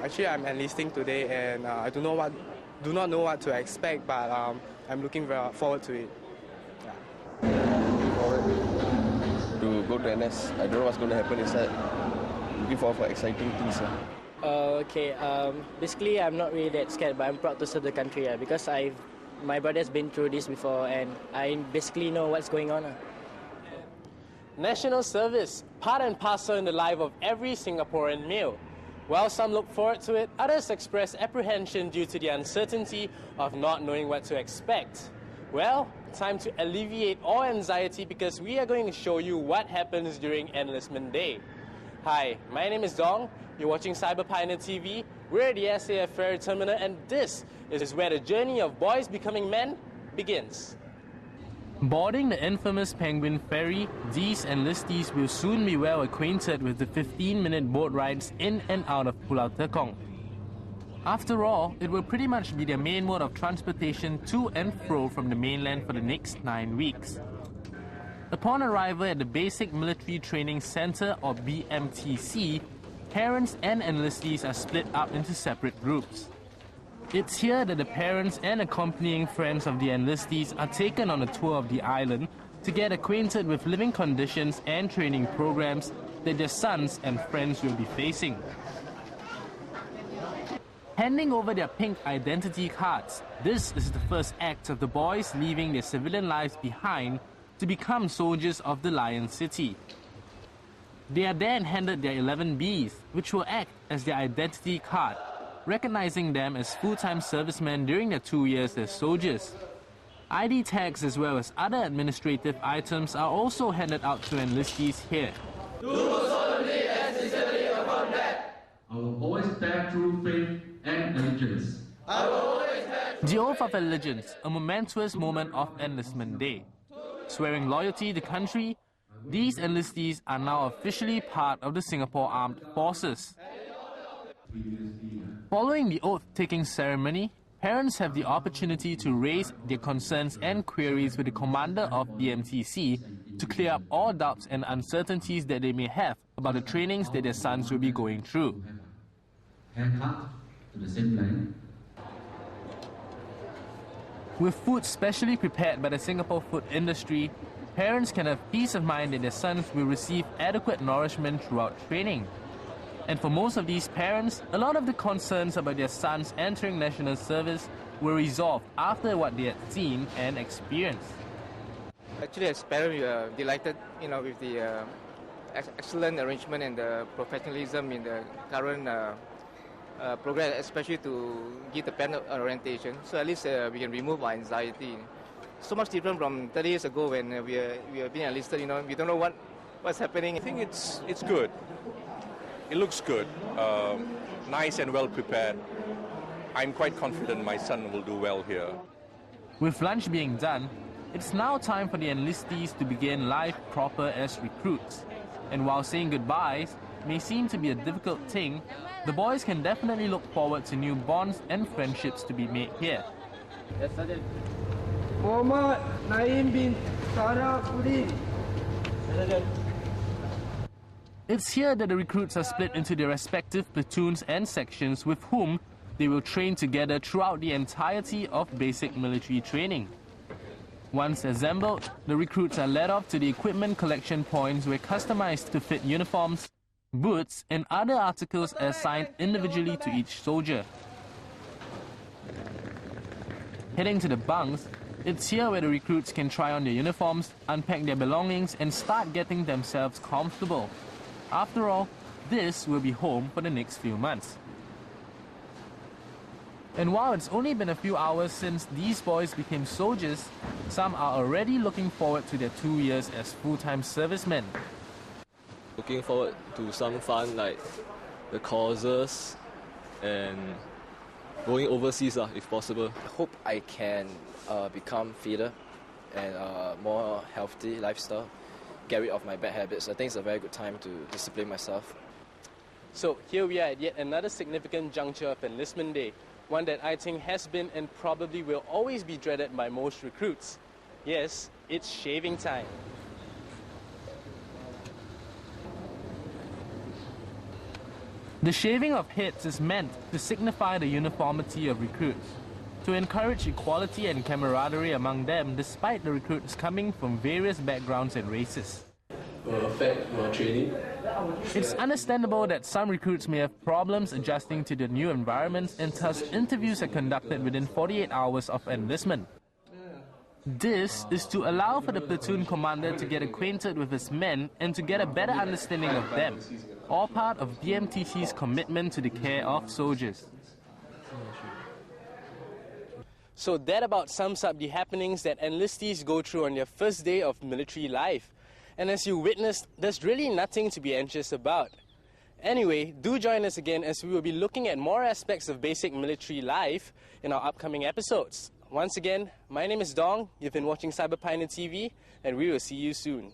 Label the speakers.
Speaker 1: Actually, I'm enlisting today, and I do not know what to expect, but I'm looking forward to it.
Speaker 2: Looking forward to go to NS. I don't know what's going to happen inside. Looking forward for exciting things.
Speaker 3: Basically, I'm not really that scared, but I'm proud to serve the country because my brother's been through this before, and I basically know what's going on.
Speaker 4: National service, part and parcel in the life of every Singaporean male. While some look forward to it, others express apprehension due to the uncertainty of not knowing what to expect. Well, time to alleviate all anxiety because we are going to show you what happens during Enlistment Day. Hi, my name is Dong. You're watching Cyber Pioneer TV. We're at the SAF Ferry Terminal, and this is where the journey of boys becoming men begins. Boarding the infamous Penguin Ferry, these enlistees will soon be well acquainted with the 15-minute boat rides in and out of Pulau Tekong. After all, it will pretty much be their main mode of transportation to and fro from the mainland for the next 9 weeks. Upon arrival at the Basic Military Training Center, or BMTC, parents and enlistees are split up into separate groups. It's here that the parents and accompanying friends of the enlistees are taken on a tour of the island to get acquainted with living conditions and training programs that their sons and friends will be facing. Handing over their pink identity cards, this is the first act of the boys leaving their civilian lives behind to become soldiers of the Lion City. They are then handed their 11Bs, which will act as their identity card, recognizing them as full-time servicemen during their 2 years as soldiers. ID tags as well as other administrative items are also handed out to enlistees here.
Speaker 5: Do solemnly and sincerely affirm that
Speaker 6: I will always bear true faith and allegiance.
Speaker 5: I will always bear
Speaker 4: The Oath of Allegiance, a momentous moment of Enlistment Day. Swearing loyalty to country, these enlistees are now officially part of the Singapore Armed Forces. Following the oath-taking ceremony, parents have the opportunity to raise their concerns and queries with the commander of BMTC to clear up all doubts and uncertainties that they may have about the trainings that their sons will be going through.
Speaker 6: Haircut to the same length.
Speaker 4: With food specially prepared by the Singapore food industry, parents can have peace of mind that their sons will receive adequate nourishment throughout training. And for most of these parents, a lot of the concerns about their sons entering national service were resolved after what they had seen and experienced.
Speaker 7: Actually, as parents, we are delighted, with the excellent arrangement and the professionalism in the current program, especially to give the parent orientation. So at least we can remove our anxiety. So much different from 30 years ago when we are being enlisted. We don't know what's happening.
Speaker 8: I think it's good. It looks good, nice and well prepared. I'm quite confident my son will do well here.
Speaker 4: With lunch being done, it's now time for the enlistees to begin life proper as recruits. And while saying goodbyes may seem to be a difficult thing, the boys can definitely look forward to new bonds and friendships to be made here.
Speaker 3: Yes, Sergeant.
Speaker 5: Muhammad Naim bin Sarafuddin.
Speaker 3: Sergeant.
Speaker 4: It's here that the recruits are split into their respective platoons and sections with whom they will train together throughout the entirety of basic military training. Once assembled, the recruits are led off to the equipment collection points where customized to fit uniforms, boots and other articles are assigned individually to each soldier. Heading to the bunks, it's here where the recruits can try on their uniforms, unpack their belongings and start getting themselves comfortable. After all, this will be home for the next few months. And while it's only been a few hours since these boys became soldiers, some are already looking forward to their 2 years as full-time servicemen.
Speaker 9: Looking forward to some fun like the courses and going overseas if possible.
Speaker 2: I hope I can become fitter and more healthy lifestyle, get rid of my bad habits. I think it's a very good time to discipline myself.
Speaker 4: So here we are at yet another significant juncture of Enlistment Day, one that I think has been and probably will always be dreaded by most recruits. Yes, it's shaving time. The shaving of heads is meant to signify the uniformity of recruits, to encourage equality and camaraderie among them despite the recruits coming from various backgrounds and races.
Speaker 9: Training.
Speaker 4: It's understandable that some recruits may have problems adjusting to the new environments, and thus interviews are conducted within 48 hours of enlistment. This is to allow for the platoon commander to get acquainted with his men and to get a better understanding of them, all part of BMTC's commitment to the care of soldiers. So that about sums up the happenings that enlistees go through on their first day of military life. And as you witnessed, there's really nothing to be anxious about. Anyway, do join us again as we will be looking at more aspects of basic military life in our upcoming episodes. Once again, my name is Dong, you've been watching Cyber Pioneer TV, and we will see you soon.